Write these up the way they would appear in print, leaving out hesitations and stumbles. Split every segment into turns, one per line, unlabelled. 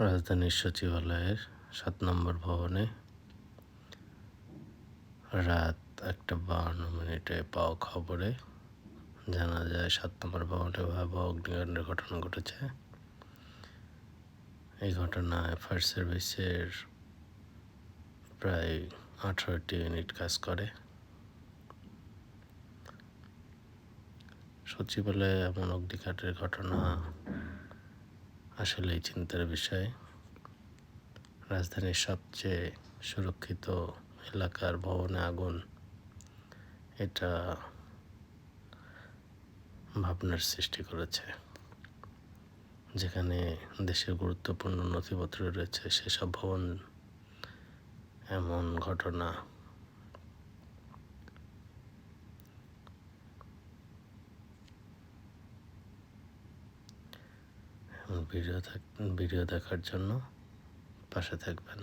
রাজধানীর সচিবালয়ের ৭ নম্বর ভবনে রাত ১:৫২ পাওয়া খবরে জানা যায় ৭ নম্বর ভবনে ভয়াবহ অগ্নিকাণ্ডের ঘটনা ঘটেছে। এই ঘটনায় ফায়ার সার্ভিসের প্রায় ১৮টি ইউনিট কাজ করে। সচিবালয়ে এমন অগ্নিকাণ্ডের ঘটনা আসলেই চিন্তার বিষয়। রাজধানীর সবচেয়ে সুরক্ষিত এলাকার ভবনে আগুন, এটা ভাবনার সৃষ্টি করেছে। যেখানে দেশের গুরুত্বপূর্ণ নথিপত্র রয়েছে সেসব ভবন এমন ঘটনা ভিডিও দেখার জন্য পাশে থাকবেন।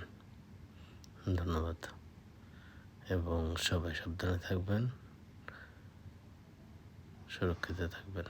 ধন্যবাদ এবং সবাই সাবধানে থাকবেন, সুরক্ষিত থাকবেন।